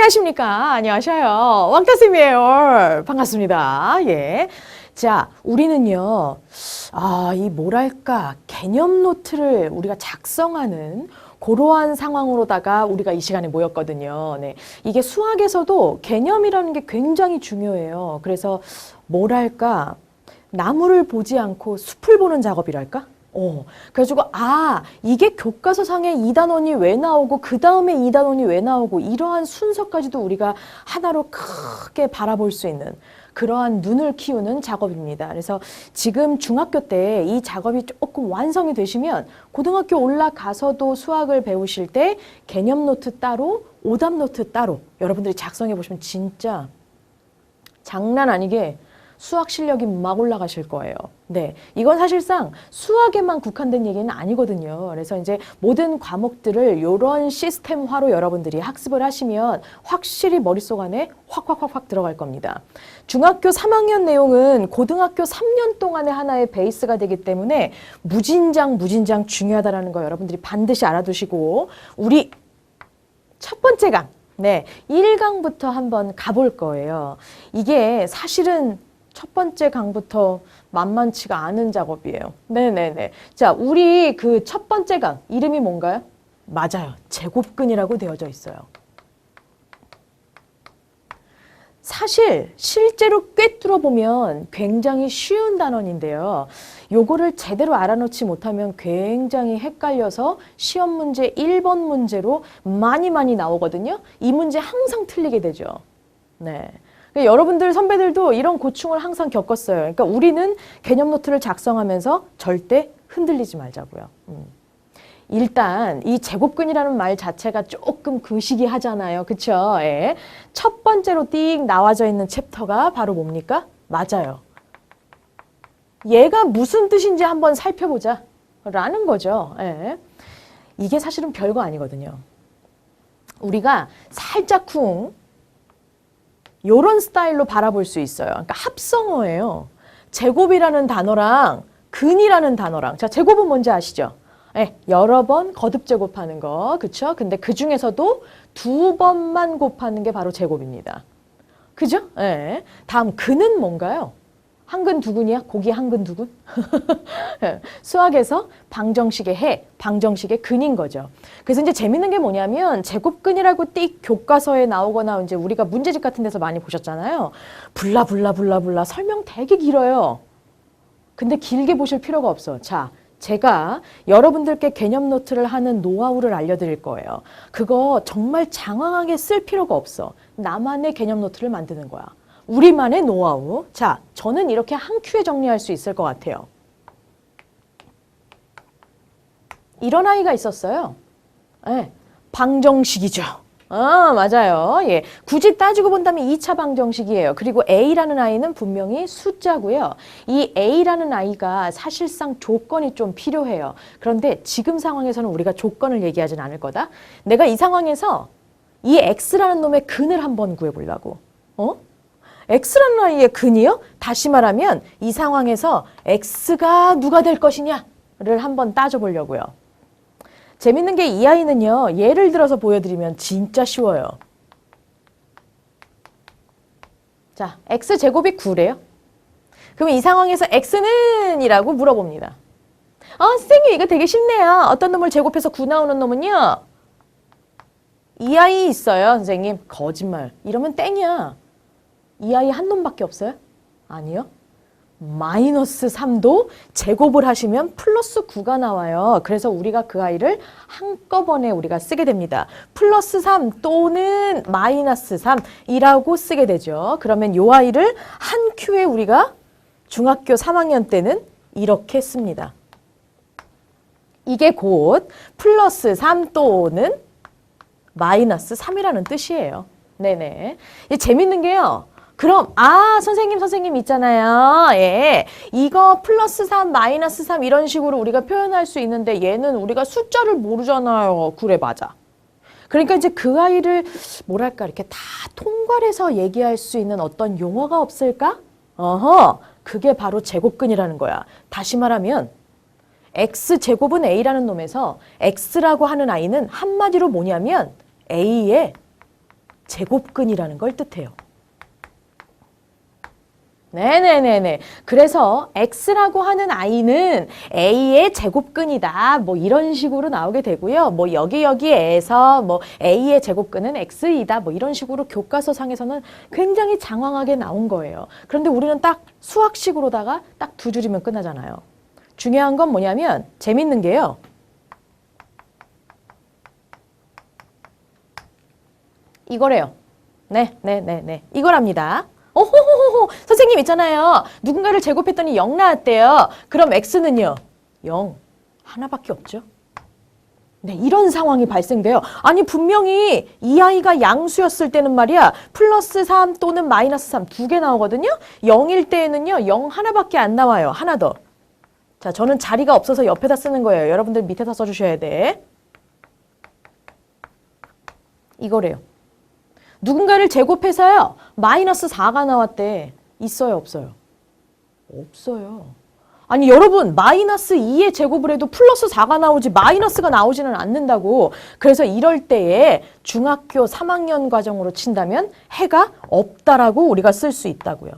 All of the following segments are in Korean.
안녕하십니까? 안녕하셔요. 왕따쌤이에요. 반갑습니다. 예. 자, 우리는요, 이 뭐랄까, 개념 노트를 우리가 작성하는 그러한 상황으로다가 우리가 이 시간에 모였거든요. 네. 이게 수학에서도 개념이라는 게 굉장히 중요해요. 그래서 뭐랄까, 나무를 보지 않고 숲을 보는 작업이랄까? 그래가지고, 이게 교과서상에 이 단원이 왜 나오고, 그 다음에 이 단원이 왜 나오고, 이러한 순서까지도 우리가 하나로 크게 바라볼 수 있는 그러한 눈을 키우는 작업입니다. 그래서 지금 중학교 때 이 작업이 조금 완성이 되시면 고등학교 올라가서도 수학을 배우실 때 개념 노트 따로, 오답 노트 따로 여러분들이 작성해 보시면 진짜 장난 아니게 수학 실력이 막 올라가실 거예요. 네. 이건 사실상 수학에만 국한된 얘기는 아니거든요. 그래서 이제 모든 과목들을 이런 시스템화로 여러분들이 학습을 하시면 확실히 머릿속 안에 확 들어갈 겁니다. 중학교 3학년 내용은 고등학교 3년 동안의 하나의 베이스가 되기 때문에 무진장 중요하다는 거 여러분들이 반드시 알아두시고 우리 첫 번째 강, 네, 1강부터 한번 가볼 거예요. 이게 사실은 첫 번째 강부터 만만치가 않은 작업이에요. 네네네. 자, 우리 그 첫 번째 강 이름이 뭔가요? 맞아요. 제곱근이라고 되어져 있어요. 사실 실제로 꿰뚫어 보면 굉장히 쉬운 단원인데요. 요거를 제대로 알아놓지 못하면 굉장히 헷갈려서 시험 문제 1번 문제로 많이 나오거든요. 이 문제 항상 틀리게 되죠. 네. 그러니까 여러분들 선배들도 이런 고충을 항상 겪었어요. 그러니까 우리는 개념 노트를 작성하면서 절대 흔들리지 말자고요. 일단 이 제곱근이라는 말 자체가 조금 그시기 하잖아요. 그쵸? 예. 첫 번째로 띡 나와져 있는 챕터가 바로 뭡니까? 맞아요. 얘가 무슨 뜻인지 한번 살펴보자 라는 거죠. 예. 이게 사실은 별거 아니거든요. 우리가 살짝 요런 스타일로 바라볼 수 있어요. 그러니까 합성어예요. 제곱이라는 단어랑 근이라는 단어랑. 자, 제곱은 뭔지 아시죠? 네, 여러 번 거듭 제곱하는 거. 그쵸? 근데 그 중에서도 2번만 곱하는 게 바로 제곱입니다. 그죠? 네. 다음 근은 뭔가요? 한근 두근이야? 고기 한근 두근? 수학에서 방정식의 해, 방정식의 근인 거죠. 그래서 이제 재밌는 게 뭐냐면 제곱근이라고 띡 교과서에 나오거나 이제 우리가 문제집 같은 데서 많이 보셨잖아요. 블라 설명 되게 길어요. 근데 길게 보실 필요가 없어. 자, 제가 여러분들께 개념 노트를 하는 노하우를 알려드릴 거예요. 그거 정말 장황하게 쓸 필요가 없어. 나만의 개념 노트를 만드는 거야. 우리만의 노하우. 자, 저는 이렇게 한 큐에 정리할 수 있을 것 같아요. 이런 아이가 있었어요. 네, 방정식이죠. 맞아요. 예. 굳이 따지고 본다면 2차 방정식이에요. 그리고 A라는 아이는 분명히 숫자고요. 이 A라는 아이가 사실상 조건이 좀 필요해요. 그런데 지금 상황에서는 우리가 조건을 얘기하진 않을 거다. 내가 이 상황에서 이 X라는 놈의 근을 한번 구해보려고. X라는 아이의 근이요? 다시 말하면 이 상황에서 X가 누가 될 것이냐를 한번 따져보려고요. 재밌는 게 이 아이는요. 예를 들어서 보여드리면 진짜 쉬워요. 자, X제곱이 9래요. 그럼 이 상황에서 X는? 이라고 물어봅니다. 선생님 이거 되게 쉽네요. 어떤 놈을 제곱해서 9 나오는 놈은요. 이 아이 있어요. 선생님. 거짓말. 이러면 땡이야. 이 아이 한 놈밖에 없어요? 아니요. 마이너스 3도 제곱을 하시면 플러스 9가 나와요. 그래서 우리가 그 아이를 한꺼번에 우리가 쓰게 됩니다. 플러스 3 또는 마이너스 3이라고 쓰게 되죠. 그러면 이 아이를 한 큐에 우리가 중학교 3학년 때는 이렇게 씁니다. 이게 곧 플러스 3 또는 마이너스 3이라는 뜻이에요. 네네. 재밌는 게요. 그럼 선생님 있잖아요. 예. 이거 플러스 3, 마이너스 3 이런 식으로 우리가 표현할 수 있는데 얘는 우리가 숫자를 모르잖아요. 그래 맞아. 그러니까 이제 그 아이를 뭐랄까 이렇게 다 통괄해서 얘기할 수 있는 어떤 용어가 없을까? 그게 바로 제곱근이라는 거야. 다시 말하면 X제곱은 A라는 놈에서 X라고 하는 아이는 한마디로 뭐냐면 A의 제곱근이라는 걸 뜻해요. 네네네네. 그래서 x라고 하는 i는 a의 제곱근이다. 뭐 이런 식으로 나오게 되고요. 뭐 여기에서 뭐 a의 제곱근은 x이다. 뭐 이런 식으로 교과서상에서는 굉장히 장황하게 나온 거예요. 그런데 우리는 딱 수학식으로다가 딱 두 줄이면 끝나잖아요. 중요한 건 뭐냐면 재밌는 게요. 이거래요. 네. 이거랍니다. 오호호호 선생님 있잖아요. 누군가를 제곱했더니 0 나왔대요. 그럼 x는요? 0. 하나밖에 없죠. 네, 이런 상황이 발생돼요. 아니 분명히 이 아이가 양수였을 때는 말이야. 플러스 3 또는 마이너스 3 두 개 나오거든요. 0일 때에는요. 0 하나밖에 안 나와요. 하나 더. 자, 저는 자리가 없어서 옆에다 쓰는 거예요. 여러분들 밑에다 써주셔야 돼. 이거래요. 누군가를 제곱해서요. 마이너스 4가 나왔대. 있어요, 없어요? 없어요. 아니 여러분 마이너스 2의 제곱을 해도 플러스 4가 나오지 마이너스가 나오지는 않는다고. 그래서 이럴 때에 중학교 3학년 과정으로 친다면 해가 없다라고 우리가 쓸 수 있다고요.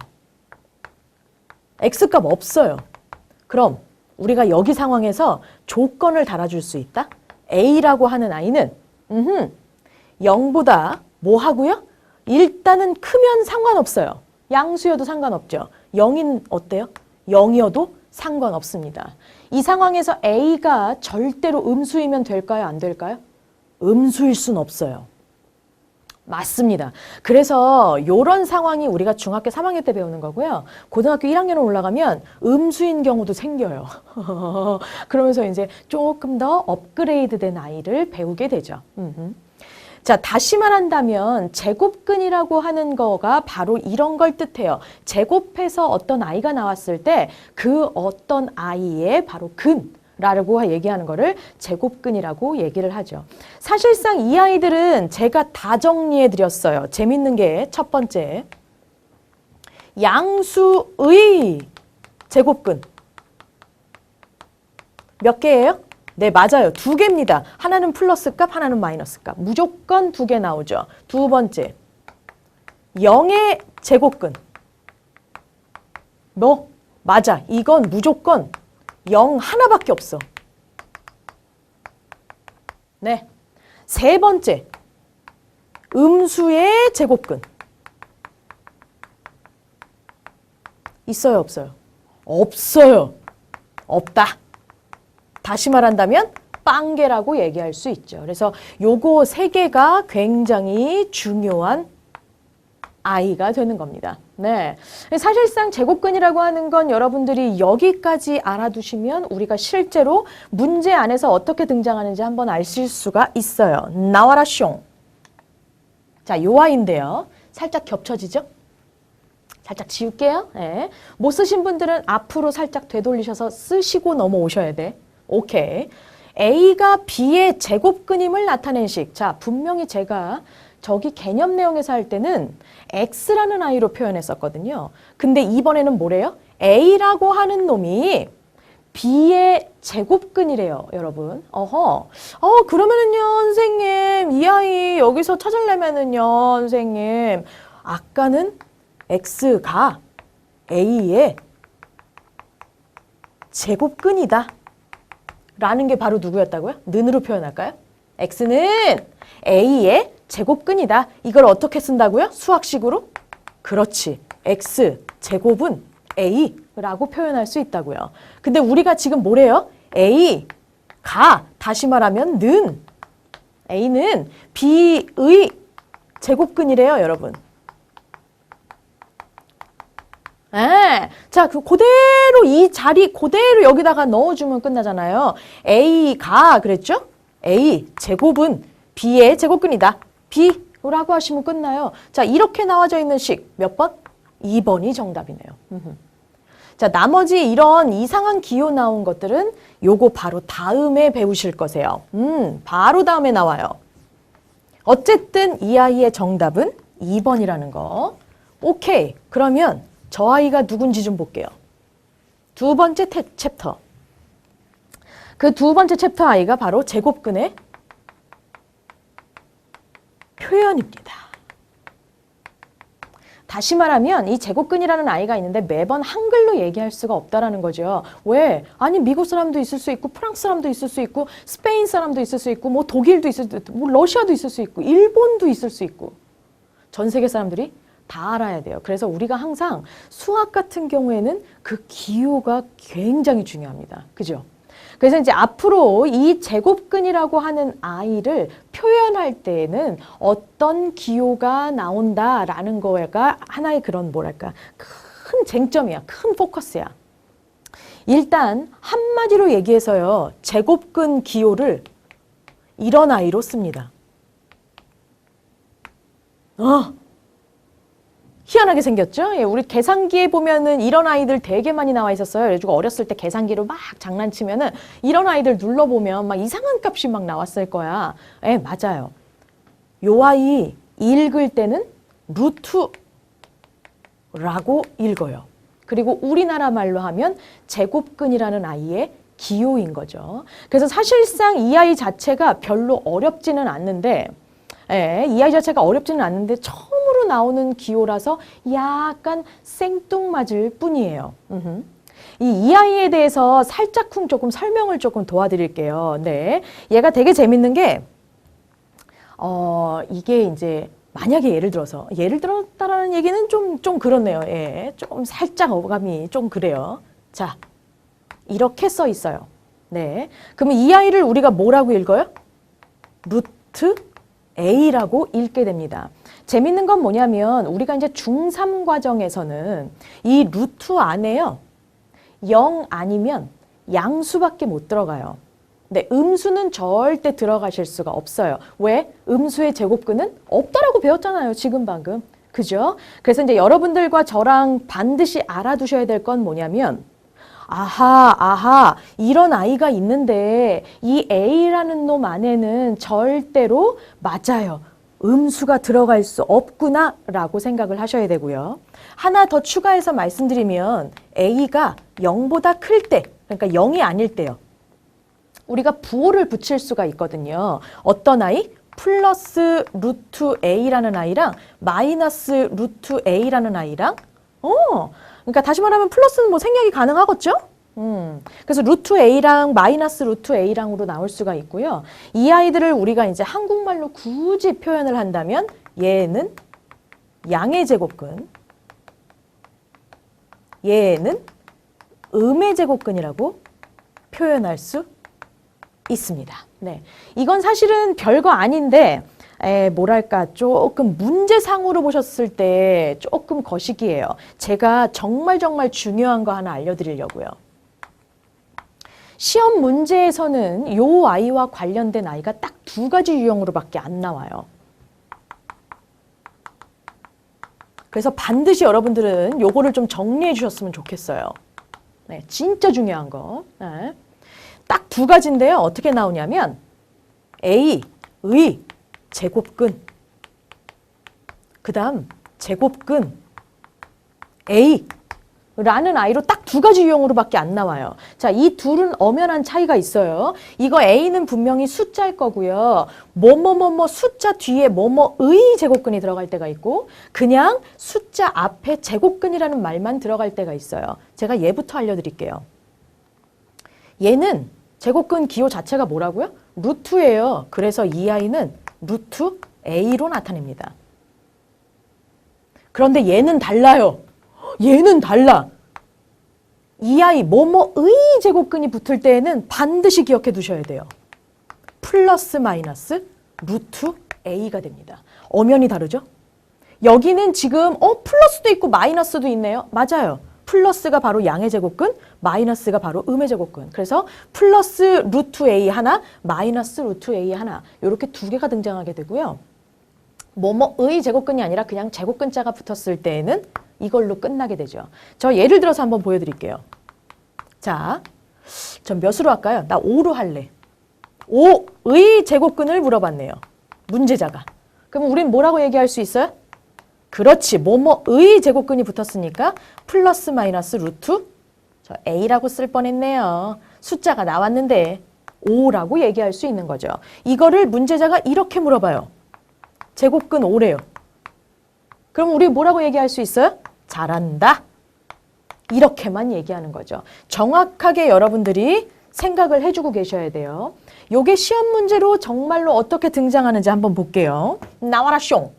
x값 없어요. 그럼 우리가 여기 상황에서 조건을 달아줄 수 있다. a라고 하는 i는 0보다 뭐 하고요? 일단은 크면 상관없어요. 양수여도 상관없죠. 0인 어때요? 0이어도 상관없습니다. 이 상황에서 A가 절대로 음수이면 될까요? 안 될까요? 음수일 순 없어요. 맞습니다. 그래서 이런 상황이 우리가 중학교 3학년 때 배우는 거고요. 고등학교 1학년으로 올라가면 음수인 경우도 생겨요. 그러면서 이제 조금 더 업그레이드된 아이를 배우게 되죠. 자, 다시 말한다면 제곱근이라고 하는 거가 바로 이런 걸 뜻해요. 제곱해서 어떤 아이가 나왔을 때 그 어떤 아이의 바로 근라고 얘기하는 거를 제곱근이라고 얘기를 하죠. 사실상 이 아이들은 제가 다 정리해 드렸어요. 재밌는 게 첫 번째. 양수의 제곱근. 몇 개예요? 네, 맞아요. 두 개입니다. 하나는 플러스 값, 하나는 마이너스 값. 무조건 두 개 나오죠. 두 번째, 0의 제곱근. 뭐? 맞아. 이건 무조건 0 하나밖에 없어. 네. 세 번째, 음수의 제곱근. 있어요, 없어요? 없어요. 없다. 다시 말한다면 빵개라고 얘기할 수 있죠. 그래서 요거 세 개가 굉장히 중요한 아이가 되는 겁니다. 네. 사실상 제곱근이라고 하는 건 여러분들이 여기까지 알아두시면 우리가 실제로 문제 안에서 어떻게 등장하는지 한번 아실 수가 있어요. 나와라 숑. 자, 요 아이인데요. 살짝 겹쳐지죠? 살짝 지울게요. 네. 못 쓰신 분들은 앞으로 살짝 되돌리셔서 쓰시고 넘어오셔야 돼. 오케이. A가 B의 제곱근임을 나타낸 식. 자, 분명히 제가 저기 개념 내용에서 할 때는 X라는 아이로 표현했었거든요. 근데 이번에는 뭐래요? A라고 하는 놈이 B의 제곱근이래요, 여러분. 그러면은요, 선생님, 이 아이 여기서 찾으려면은요, 선생님, 아까는 X가 A의 제곱근이다. 라는 게 바로 누구였다고요? 는으로 표현할까요? X는 A의 제곱근이다. 이걸 어떻게 쓴다고요? 수학식으로? 그렇지. X 제곱은 A라고 표현할 수 있다고요. 근데 우리가 지금 뭐래요? A가 다시 말하면 는 A는 B의 제곱근이래요, 여러분. 네. 자, 그대로 이 자리 그대로 여기다가 넣어주면 끝나잖아요. A가 그랬죠? A 제곱은 B의 제곱근이다. B라고 하시면 끝나요. 자, 이렇게 나와져 있는 식 몇 번? 2번이 정답이네요. 자, 나머지 이런 이상한 기호 나온 것들은 요거 바로 다음에 배우실 거세요. 바로 다음에 나와요. 어쨌든 이 아이의 정답은 2번이라는 거. 오케이. 그러면 저 아이가 누군지 좀 볼게요. 두 번째 챕터. 그 두 번째 챕터 아이가 바로 제곱근의 표현입니다. 다시 말하면 이 제곱근이라는 아이가 있는데 매번 한글로 얘기할 수가 없다라는 거죠. 왜? 아니 미국 사람도 있을 수 있고 프랑스 사람도 있을 수 있고 스페인 사람도 있을 수 있고 뭐 독일도 있을 수 있고 뭐 러시아도 있을 수 있고 일본도 있을 수 있고 전 세계 사람들이 다 알아야 돼요. 그래서 우리가 항상 수학 같은 경우에는 그 기호가 굉장히 중요합니다. 그죠? 그래서 이제 앞으로 이 제곱근이라고 하는 아이를 표현할 때에는 어떤 기호가 나온다라는 거가 하나의 그런 뭐랄까 큰 쟁점이야. 큰 포커스야. 일단 한마디로 얘기해서요. 제곱근 기호를 이런 아이로 씁니다. 희한하게 생겼죠? 예, 우리 계산기에 보면은 이런 아이들 되게 많이 나와 있었어요. 그래가지고 어렸을 때 계산기로 막 장난치면은 이런 아이들 눌러보면 막 이상한 값이 막 나왔을 거야. 예, 맞아요. 요 아이 읽을 때는 루트라고 읽어요. 그리고 우리나라 말로 하면 제곱근이라는 아이의 기호인 거죠. 그래서 사실상 이 아이 자체가 별로 어렵지는 않는데 예, 이 아이 자체가 어렵지는 않는데 처음으로 나오는 기호라서 약간 생뚱맞을 뿐이에요. 이 아이에 대해서 살짝쿵 조금 설명을 조금 도와드릴게요. 네, 얘가 되게 재밌는 게 이게 이제 만약에 예를 들었다라는 얘기는 좀 그렇네요. 예, 좀 살짝 어감이 좀 그래요. 자, 이렇게 써 있어요. 네, 그러면 이 아이를 우리가 뭐라고 읽어요? 루트 A라고 읽게 됩니다. 재밌는 건 뭐냐면 우리가 이제 중3 과정에서는 이 루트 안에요. 0 아니면 양수밖에 못 들어가요. 근데 음수는 절대 들어가실 수가 없어요. 왜? 음수의 제곱근은 없다라고 배웠잖아요. 지금 방금. 그죠? 그래서 이제 여러분들과 저랑 반드시 알아두셔야 될 건 뭐냐면 아하, 이런 아이가 있는데 이 A라는 놈 안에는 절대로 맞아요. 음수가 들어갈 수 없구나 라고 생각을 하셔야 되고요. 하나 더 추가해서 말씀드리면 A가 0보다 클 때, 그러니까 0이 아닐 때요. 우리가 부호를 붙일 수가 있거든요. 어떤 아이? 플러스 루트 A라는 아이랑 마이너스 루트 A라는 아이랑 그러니까 다시 말하면 플러스는 뭐 생략이 가능하겠죠? 그래서 루트 A랑 마이너스 루트 A랑으로 나올 수가 있고요. 이 아이들을 우리가 이제 한국말로 굳이 표현을 한다면 얘는 양의 제곱근, 얘는 음의 제곱근이라고 표현할 수 있습니다. 네, 이건 사실은 별거 아닌데 뭐랄까 조금 문제상으로 보셨을 때 조금 거시기해요. 제가 정말 중요한 거 하나 알려드리려고요. 시험 문제에서는 요 아이와 관련된 아이가 딱 2가지 유형으로밖에 안 나와요. 그래서 반드시 여러분들은 요거를 좀 정리해 주셨으면 좋겠어요. 네, 진짜 중요한 거. 네. 딱 2가지인데요. 어떻게 나오냐면 A의 제곱근, 그 다음 제곱근 A라는 아이로 딱 2가지 유형으로밖에 안 나와요. 자, 이 둘은 엄연한 차이가 있어요. 이거 A는 분명히 숫자일 거고요. 숫자 뒤에 의 제곱근이 들어갈 때가 있고 그냥 숫자 앞에 제곱근이라는 말만 들어갈 때가 있어요. 제가 얘부터 알려드릴게요. 얘는 제곱근 기호 자체가 뭐라고요? 루트예요. 그래서 이 아이는 루트 A로 나타냅니다. 그런데 얘는 달라요. 얘는 달라. 이 아이 의 제곱근이 붙을 때에는 반드시 기억해 두셔야 돼요. 플러스 마이너스 루트 A가 됩니다. 엄연히 다르죠? 여기는 지금 플러스도 있고 마이너스도 있네요. 맞아요. 플러스가 바로 양의 제곱근, 마이너스가 바로 음의 제곱근. 그래서 플러스 루트 A 하나, 마이너스 루트 A 하나 이렇게 2개가 등장하게 되고요. 의 제곱근이 아니라 그냥 제곱근자가 붙었을 때에는 이걸로 끝나게 되죠. 저 예를 들어서 한번 보여드릴게요. 자, 전 몇으로 할까요? 나 5로 할래. 5의 제곱근을 물어봤네요. 문제자가. 그럼 우린 뭐라고 얘기할 수 있어요? 그렇지. 의 제곱근이 붙었으니까 플러스 마이너스 루트 저 A라고 쓸 뻔했네요. 숫자가 나왔는데 5라고 얘기할 수 있는 거죠. 이거를 문제자가 이렇게 물어봐요. 제곱근 5래요. 그럼 우리 뭐라고 얘기할 수 있어요? 잘한다. 이렇게만 얘기하는 거죠. 정확하게 여러분들이 생각을 해주고 계셔야 돼요. 요게 시험 문제로 정말로 어떻게 등장하는지 한번 볼게요. 나와라 숑.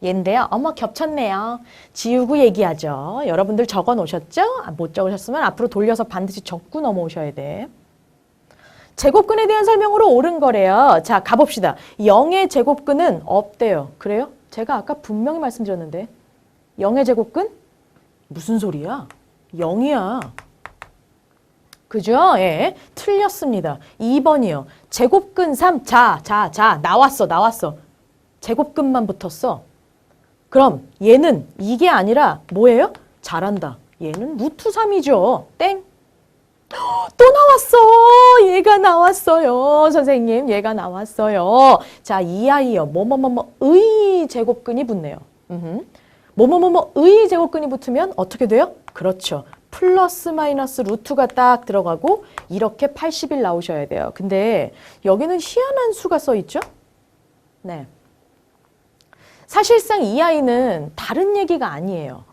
얘인데요. 어머 겹쳤네요. 지우고 얘기하죠. 여러분들 적어 놓으셨죠? 못 적으셨으면 앞으로 돌려서 반드시 적고 넘어오셔야 돼. 제곱근에 대한 설명으로 옳은 거래요. 자, 가봅시다. 0의 제곱근은 없대요. 그래요? 제가 아까 분명히 말씀드렸는데 0의 제곱근? 무슨 소리야? 0이야. 그죠? 예. 틀렸습니다. 2번이요. 제곱근 3. 자. 나왔어. 제곱근만 붙었어. 그럼 얘는 이게 아니라 뭐예요? 잘한다. 얘는 루트 3이죠. 땡. 또 나왔어. 얘가 나왔어요. 선생님, 얘가 나왔어요. 자, 이 아이요. 의 제곱근이 붙네요. 의 제곱근이 붙으면 어떻게 돼요? 그렇죠. 플러스 마이너스 루트가 딱 들어가고 이렇게 80일 나오셔야 돼요. 근데 여기는 희한한 수가 써 있죠? 네. 사실상 이 아이는 다른 얘기가 아니에요.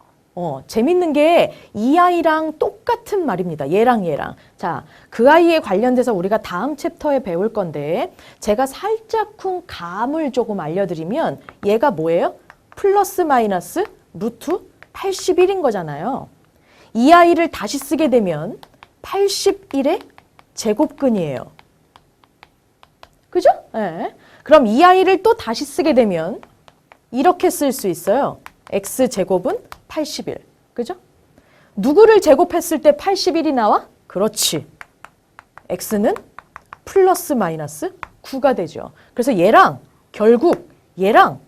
재밌는 게 이 아이랑 똑같은 말입니다. 얘랑. 자, 그 아이에 관련돼서 우리가 다음 챕터에 배울 건데 제가 살짝쿵 감을 조금 알려드리면 얘가 뭐예요? 플러스 마이너스 루트 81인 거잖아요. 이 아이를 다시 쓰게 되면 81의 제곱근이에요. 그죠? 네. 그럼 이 아이를 또 다시 쓰게 되면 이렇게 쓸 수 있어요. x제곱은 81. 그죠? 누구를 제곱했을 때 81이 나와? 그렇지. x는 플러스 마이너스 9가 되죠. 그래서 결국 얘랑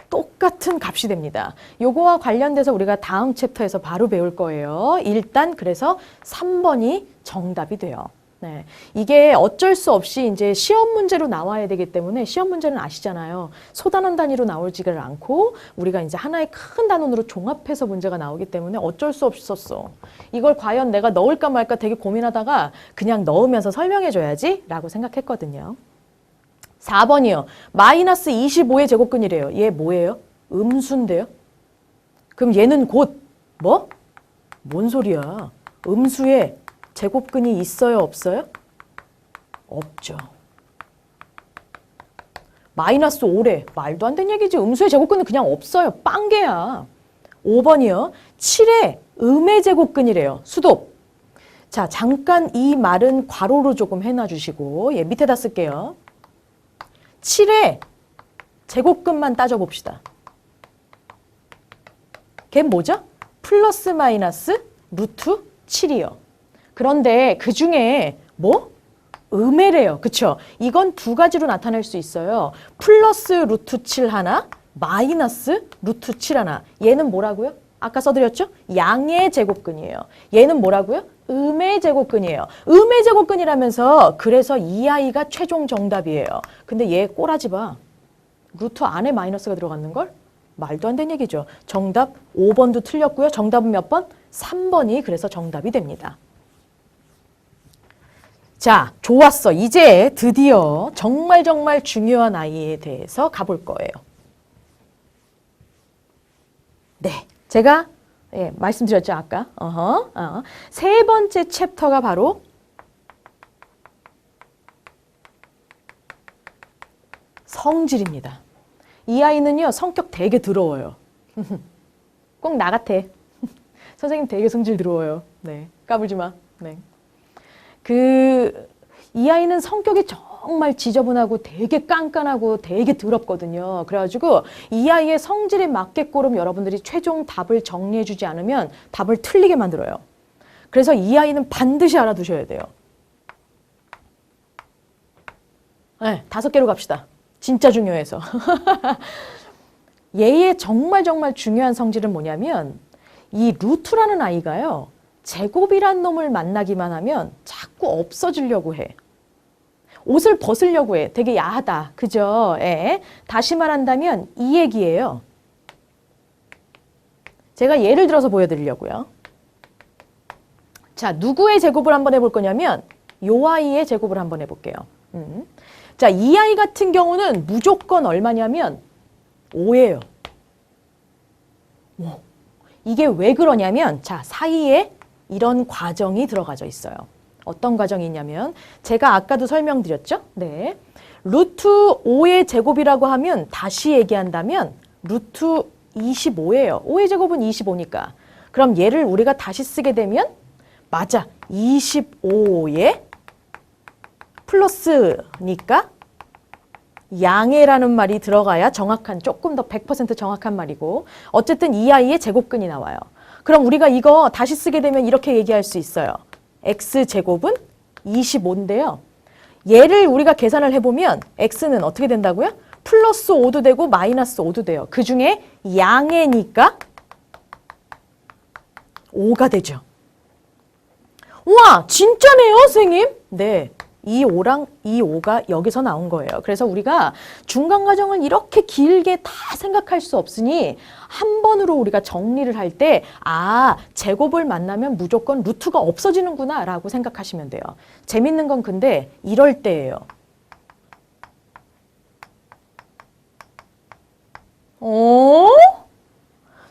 똑같은 값이 됩니다. 요거와 관련돼서 우리가 다음 챕터에서 바로 배울 거예요. 일단 그래서 3번이 정답이 돼요. 네. 이게 어쩔 수 없이 이제 시험 문제로 나와야 되기 때문에 시험 문제는 아시잖아요. 소단원 단위로 나오지를 않고 우리가 이제 하나의 큰 단원으로 종합해서 문제가 나오기 때문에 어쩔 수 없었어. 이걸 과연 내가 넣을까 말까 되게 고민하다가 그냥 넣으면서 설명해 줘야지 라고 생각했거든요. 4번이요. 마이너스 25의 제곱근이래요. 얘 뭐예요? 음수인데요. 그럼 얘는 곧 뭐? 뭔 소리야? 음수에 제곱근이 있어요? 없어요? 없죠. 마이너스 5래. 말도 안 되는 얘기지. 음수의 제곱근은 그냥 없어요. 빵개야. 5번이요. 7의 음의 제곱근이래요. 수도. 자, 잠깐 이 말은 괄호로 조금 해놔주시고 예, 밑에다 쓸게요. 7의 제곱근만 따져봅시다. 걔 뭐죠? 플러스 마이너스 루트 7이요. 그런데 그 중에 뭐? 음해래요. 그쵸? 이건 두 가지로 나타낼 수 있어요. 플러스 루트 7 하나, 마이너스 루트 7 하나. 얘는 뭐라고요? 아까 써드렸죠? 양의 제곱근이에요. 얘는 뭐라고요? 음의 제곱근이에요. 음의 제곱근이라면서 그래서 이 아이가 최종 정답이에요. 근데 얘 꼬라지 봐. 루트 안에 마이너스가 들어갔는걸? 말도 안 되는 얘기죠. 정답 5번도 틀렸고요. 정답은 몇 번? 3번이 그래서 정답이 됩니다. 자, 좋았어. 이제 드디어 정말 중요한 아이에 대해서 가볼 거예요. 네, 제가 말씀드렸죠, 아까. 세 번째 챕터가 바로 성질입니다. 이 아이는요, 성격 되게 더러워요. 꼭 나 같아. 선생님 되게 성질 더러워요. 네, 까불지 마. 네. 이 아이는 성격이 정말 지저분하고 되게 깐깐하고 되게 더럽거든요. 그래가지고 이 아이의 성질에 맞게끔 여러분들이 최종 답을 정리해주지 않으면 답을 틀리게 만들어요. 그래서 이 아이는 반드시 알아두셔야 돼요. 네, 5개로 갑시다. 진짜 중요해서. 얘의 정말 중요한 성질은 뭐냐면 이 루트라는 아이가요. 제곱이란 놈을 만나기만 하면 자꾸 없어지려고 해. 옷을 벗으려고 해. 되게 야하다. 그죠? 예. 다시 말한다면 이 얘기예요. 제가 예를 들어서 보여드리려고요. 자, 누구의 제곱을 한번 해볼 거냐면 요 아이의 제곱을 한번 해볼게요. 자, 이 아이 같은 경우는 무조건 얼마냐면 5예요. 이게 왜 그러냐면 자, 사이에 이런 과정이 들어가져 있어요. 어떤 과정이 있냐면 제가 아까도 설명드렸죠? 네. 루트 5의 제곱이라고 하면 다시 얘기한다면 루트 25예요. 5의 제곱은 25니까. 그럼 얘를 우리가 다시 쓰게 되면 맞아. 25에 플러스니까 양해라는 말이 들어가야 정확한, 조금 더 100% 정확한 말이고 어쨌든 이 아이의 제곱근이 나와요. 그럼 우리가 이거 다시 쓰게 되면 이렇게 얘기할 수 있어요. x제곱은 25인데요. 얘를 우리가 계산을 해보면 x는 어떻게 된다고요? 플러스 5도 되고 마이너스 5도 돼요. 그 중에 양해니까 5가 되죠. 우와, 진짜네요, 선생님? 네. 이 5랑 이 5가 여기서 나온 거예요. 그래서 우리가 중간 과정을 이렇게 길게 다 생각할 수 없으니 한 번으로 우리가 정리를 할 때 아, 제곱을 만나면 무조건 루트가 없어지는구나 라고 생각하시면 돼요. 재밌는 건 근데 이럴 때예요.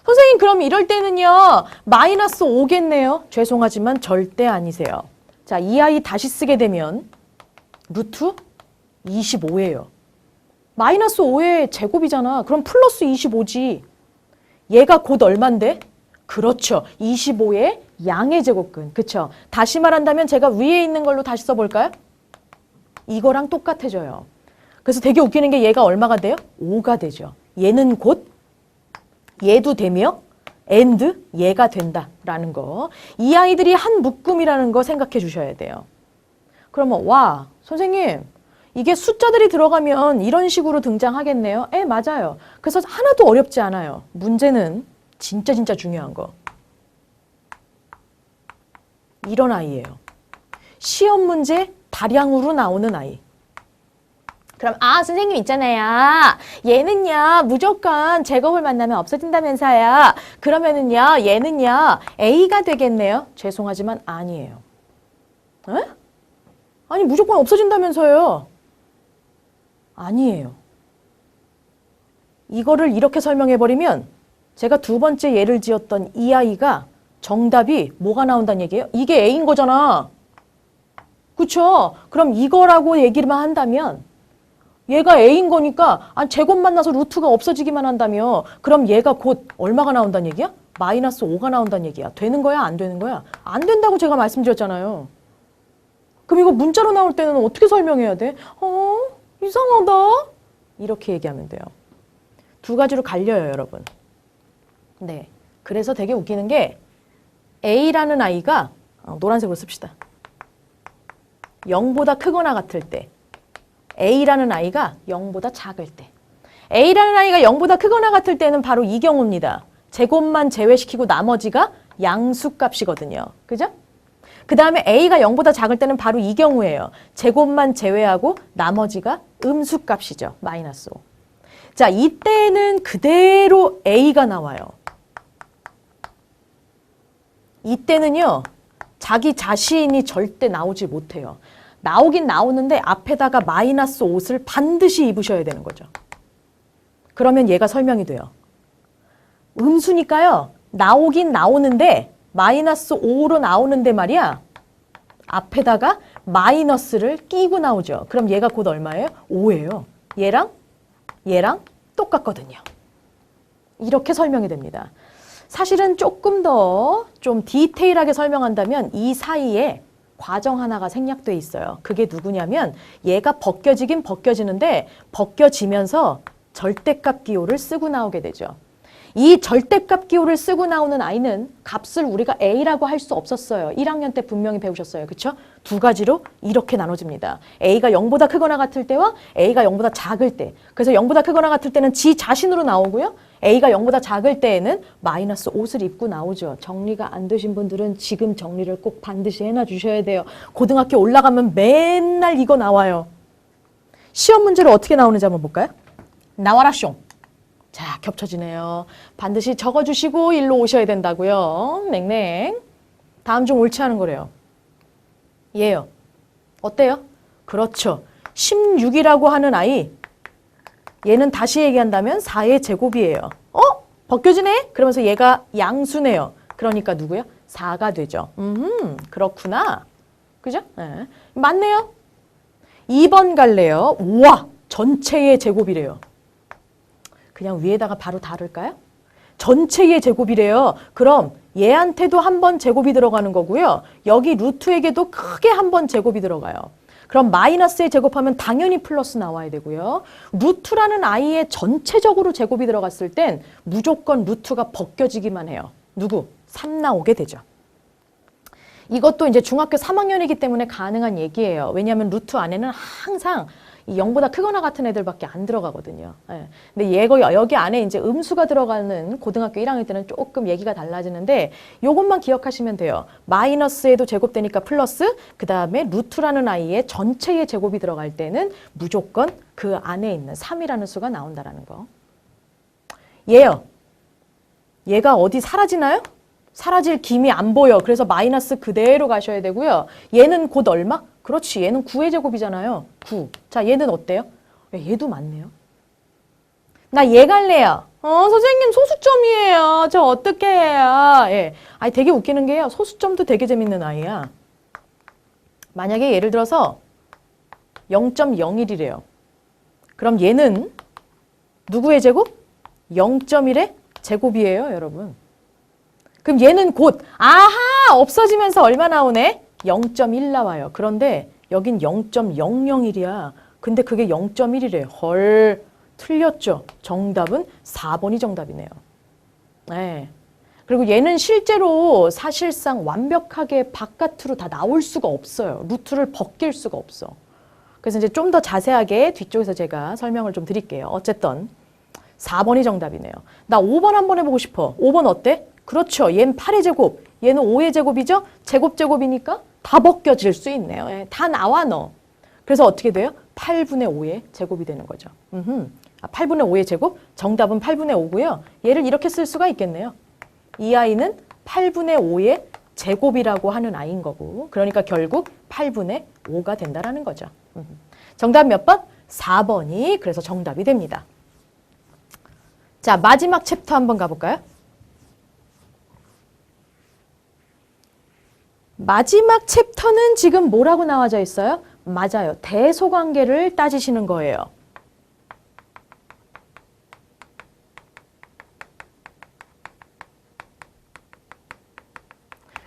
선생님 그럼 이럴 때는요. 마이너스 5겠네요. 죄송하지만 절대 아니세요. 자, 이 아이 다시 쓰게 되면 루트 25예요. 마이너스 5의 제곱이잖아. 그럼 플러스 25지. 얘가 곧 얼만데? 그렇죠. 25의 양의 제곱근. 그쵸? 다시 말한다면 제가 위에 있는 걸로 다시 써볼까요? 이거랑 똑같아져요. 그래서 되게 웃기는 게 얘가 얼마가 돼요? 5가 되죠. 얘는 곧 얘도 되며 and 얘가 된다라는 거. 이 아이들이 한 묶음이라는 거 생각해 주셔야 돼요. 그러면 와, 선생님 이게 숫자들이 들어가면 이런 식으로 등장하겠네요. 맞아요. 그래서 하나도 어렵지 않아요. 문제는 진짜 중요한 거. 이런 아이예요. 시험 문제 다량으로 나오는 아이. 그럼 선생님 있잖아요. 얘는요 무조건 제곱을 만나면 없어진다면서요. 그러면은요 얘는요 A가 되겠네요. 죄송하지만 아니에요. 에? 아니 무조건 없어진다면서요. 아니에요. 이거를 이렇게 설명해버리면 제가 두 번째 예를 지었던 이 아이가 정답이 뭐가 나온다는 얘기예요? 이게 A인 거잖아. 그쵸? 그럼 이거라고 얘기만 한다면 얘가 A인 거니까 제곱 만나서 루트가 없어지기만 한다며 그럼 얘가 곧 얼마가 나온다는 얘기야? 마이너스 5가 나온다는 얘기야. 되는 거야? 안 되는 거야? 안 된다고 제가 말씀드렸잖아요. 그럼 이거 문자로 나올 때는 어떻게 설명해야 돼? 이상하다. 이렇게 얘기하면 돼요. 두 가지로 갈려요, 여러분. 네. 그래서 되게 웃기는 게 A라는 아이가 노란색으로 씁시다. 0보다 크거나 같을 때 A라는 아이가 0보다 작을 때 A라는 아이가 0보다 크거나 같을 때는 바로 이 경우입니다. 제곱만 제외시키고 나머지가 양수값이거든요. 그죠? 그 다음에 A가 0보다 작을 때는 바로 이 경우예요. 제곱만 제외하고 나머지가 음수값이죠. 마이너스 5. 자, 이때는 그대로 A가 나와요. 이때는요. 자기 자신이 절대 나오지 못해요. 나오긴 나오는데 앞에다가 마이너스 5를 반드시 입으셔야 되는 거죠. 그러면 얘가 설명이 돼요. 음수니까요. 나오긴 나오는데 마이너스 5로 나오는데 말이야. 앞에다가 마이너스를 끼고 나오죠. 그럼 얘가 곧 얼마예요? 5예요. 얘랑 똑같거든요. 이렇게 설명이 됩니다. 사실은 조금 더 좀 디테일하게 설명한다면 이 사이에 과정 하나가 생략돼 있어요. 그게 누구냐면 얘가 벗겨지긴 벗겨지는데 벗겨지면서 절대값 기호를 쓰고 나오게 되죠. 이 절대값 기호를 쓰고 나오는 아이는 값을 우리가 A라고 할 수 없었어요. 1학년 때 분명히 배우셨어요. 그렇죠? 두 가지로 이렇게 나눠집니다. A가 0보다 크거나 같을 때와 A가 0보다 작을 때. 그래서 0보다 크거나 같을 때는 지 자신으로 나오고요. A가 0보다 작을 때에는 마이너스 5을 입고 나오죠. 정리가 안 되신 분들은 지금 정리를 꼭 반드시 해놔 주셔야 돼요. 고등학교 올라가면 맨날 이거 나와요. 시험 문제로 어떻게 나오는지 한번 볼까요? 나와라 숑. 자, 겹쳐지네요. 반드시 적어주시고 일로 오셔야 된다고요. 냉랭. 다음 중 옳지 않은 거래요. 얘요. 어때요? 그렇죠. 16이라고 하는 아이. 얘는 다시 얘기한다면 4의 제곱이에요. 벗겨지네? 그러면서 얘가 양수네요. 그러니까 누구요? 4가 되죠. 그렇구나. 그죠? 네. 맞네요. 2번 갈래요. 우와, 전체의 제곱이래요. 그냥 위에다가 바로 다룰까요? 전체의 제곱이래요. 그럼 얘한테도 한 번 제곱이 들어가는 거고요. 여기 루트에게도 크게 한 번 제곱이 들어가요. 그럼 마이너스에 제곱하면 당연히 플러스 나와야 되고요. 루트라는 아이의 전체적으로 제곱이 들어갔을 땐 무조건 루트가 벗겨지기만 해요. 누구? 3 나오게 되죠. 이것도 이제 중학교 3학년이기 때문에 가능한 얘기예요. 왜냐하면 루트 안에는 항상 이 0보다 크거나 같은 애들밖에 안 들어가거든요. 예. 근데 여기 안에 이제 음수가 들어가는 고등학교 1학년 때는 조금 얘기가 달라지는데 요것만 기억하시면 돼요. 마이너스에도 제곱되니까 플러스, 그 다음에 루트라는 아이의 전체의 제곱이 들어갈 때는 무조건 그 안에 있는 3이라는 수가 나온다라는 거. 얘요. 얘가 어디 사라지나요? 사라질 김이 안 보여. 그래서 마이너스 그대로 가셔야 되고요. 얘는 곧 얼마? 그렇지. 얘는 9의 제곱이잖아요. 9. 자, 얘는 어때요? 얘도 맞네요. 나 얘 갈래요. 선생님 소수점이에요. 저 어떻게 해요? 예. 아니 되게 웃기는 게요. 소수점도 되게 재밌는 아이야. 만약에 예를 들어서 0.01이래요. 그럼 얘는 누구의 제곱? 0.1의 제곱이에요, 여러분. 그럼 얘는 곧 아하! 없어지면서 얼마 나오네? 0.1 나와요. 그런데 여긴 0.001이야. 근데 그게 0.1이래. 헐, 틀렸죠. 정답은 4번이 정답이네요. 네. 그리고 얘는 실제로 사실상 완벽하게 바깥으로 다 나올 수가 없어요. 루트를 벗길 수가 없어. 그래서 이제 좀 더 자세하게 뒤쪽에서 제가 설명을 좀 드릴게요. 어쨌든 4번이 정답이네요. 나 5번 한번 해보고 싶어. 5번 어때? 그렇죠. 얘는 8의 제곱, 얘는 5의 제곱이죠? 제곱이니까 다 벗겨질 수 있네요. 예, 다 나와 너. 그래서 어떻게 돼요? 8분의 5의 제곱이 되는 거죠. 8분의 5의 제곱? 정답은 8분의 5고요. 얘를 이렇게 쓸 수가 있겠네요. 이 아이는 8분의 5의 제곱이라고 하는 아이인 거고, 그러니까 결국 8분의 5가 된다라는 거죠. 정답 몇 번? 4번이 그래서 정답이 됩니다. 자, 마지막 챕터 한번 가볼까요? 마지막 챕터는 지금 뭐라고 나와져 있어요? 맞아요. 대소관계를 따지시는 거예요.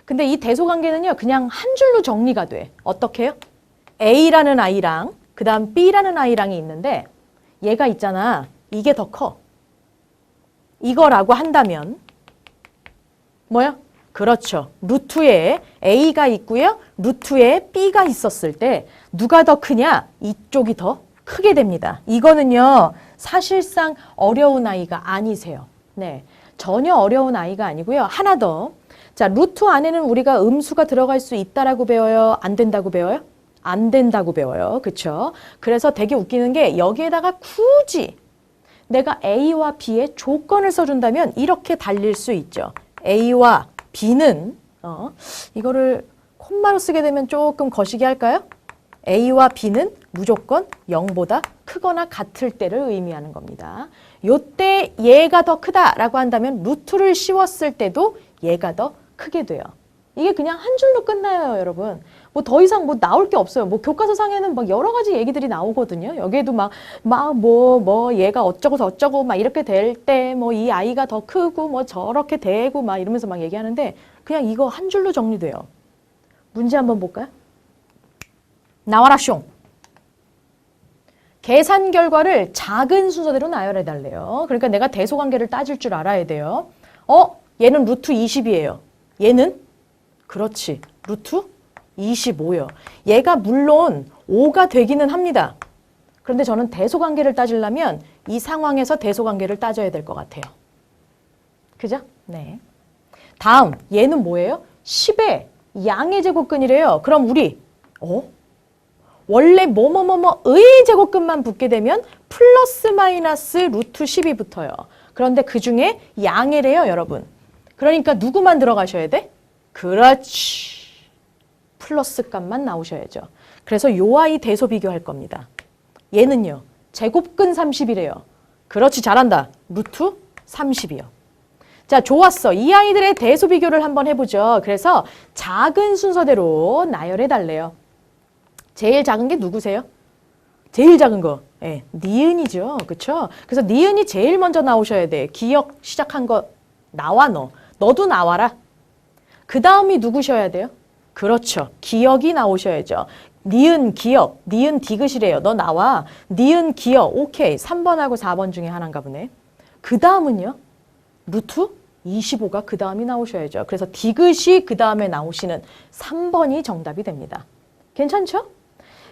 근데 이 대소관계는요, 그냥 한 줄로 정리가 돼. 어떻게 해요? A라는 아이랑 그 다음 B라는 아이랑이 있는데 얘가 있잖아. 이게 더 커. 이거라고 한다면 뭐야? 그렇죠. 루트에 A가 있고요. 루트에 B가 있었을 때 누가 더 크냐? 이쪽이 더 크게 됩니다. 이거는요. 사실상 어려운 아이가 아니세요. 네, 전혀 어려운 아이가 아니고요. 하나 더. 자, 루트 안에는 우리가 음수가 들어갈 수 있다라고 배워요? 안 된다고 배워요? 안 된다고 배워요. 그렇죠? 그래서 되게 웃기는 게 여기에다가 굳이 내가 A와 B의 조건을 써준다면 이렇게 달릴 수 있죠. A와 B는 이거를 콤마로 쓰게 되면 조금 거시기 할까요? A와 B는 무조건 0보다 크거나 같을 때를 의미하는 겁니다. 요때 얘가 더 크다라고 한다면 루트를 씌웠을 때도 얘가 더 크게 돼요. 이게 그냥 한 줄로 끝나요, 여러분. 뭐 더 이상 뭐 나올 게 없어요. 뭐 교과서상에는 막 여러 가지 얘기들이 나오거든요. 여기에도 얘가 어쩌고 저쩌고 막 이렇게 될 때 뭐 이 아이가 더 크고 뭐 저렇게 되고 막 이러면서 막 얘기하는데 그냥 이거 한 줄로 정리돼요. 문제 한번 볼까요? 나와라 숑. 계산 결과를 작은 순서대로 나열해 달래요. 그러니까 내가 대소관계를 따질 줄 알아야 돼요. 얘는 루트 20이에요. 얘는 그렇지. 루트 25요. 얘가 물론 5가 되기는 합니다. 그런데 저는 대소관계를 따지려면 이 상황에서 대소관계를 따져야 될 것 같아요. 그죠? 네. 다음, 얘는 뭐예요? 10의 양의 제곱근이래요. 그럼 우리 원래 의 제곱근만 붙게 되면 플러스 마이너스 루트 10이 붙어요. 그런데 그 중에 양이래요, 여러분. 그러니까 누구만 들어가셔야 돼? 그렇지. 플러스 값만 나오셔야죠. 그래서 요 아이 대소 비교할 겁니다. 얘는요. 제곱근 30이래요. 그렇지, 잘한다. 루트 30이요. 자, 좋았어. 이 아이들의 대소 비교를 한번 해보죠. 그래서 작은 순서대로 나열해 달래요. 제일 작은 게 누구세요? 제일 작은 거. 예, 니은이죠. 그쵸? 그래서 니은이 제일 먼저 나오셔야 돼. 기역 시작한 거 나와 너. 너도 나와라. 그 다음이 누구셔야 돼요? 그렇죠. 기역이 나오셔야죠. 니은 기역, 니은 디귿이래요. 너 나와. 니은 기역, 오케이. 3번하고 4번 중에 하나인가 보네. 그 다음은요? 루트 25가 그 다음이 나오셔야죠. 그래서 디귿이 그 다음에 나오시는 3번이 정답이 됩니다. 괜찮죠?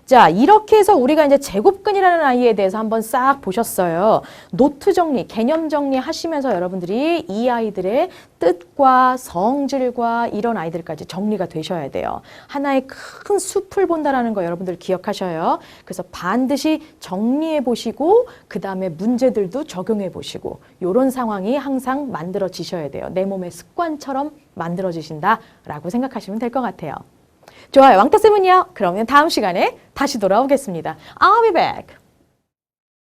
자, 이렇게 해서 우리가 이제 제곱근이라는 아이에 대해서 한번 싹 보셨어요. 노트 정리, 개념 정리 하시면서 여러분들이 이 아이들의 뜻과 성질과 이런 아이들까지 정리가 되셔야 돼요. 하나의 큰 숲을 본다라는 거 여러분들 기억하셔요. 그래서 반드시 정리해 보시고 그 다음에 문제들도 적용해 보시고 이런 상황이 항상 만들어지셔야 돼요. 내 몸의 습관처럼 만들어지신다라고 생각하시면 될 것 같아요. 좋아요. 왕따쌤은요? 그러면 다음 시간에 다시 돌아오겠습니다. I'll be back.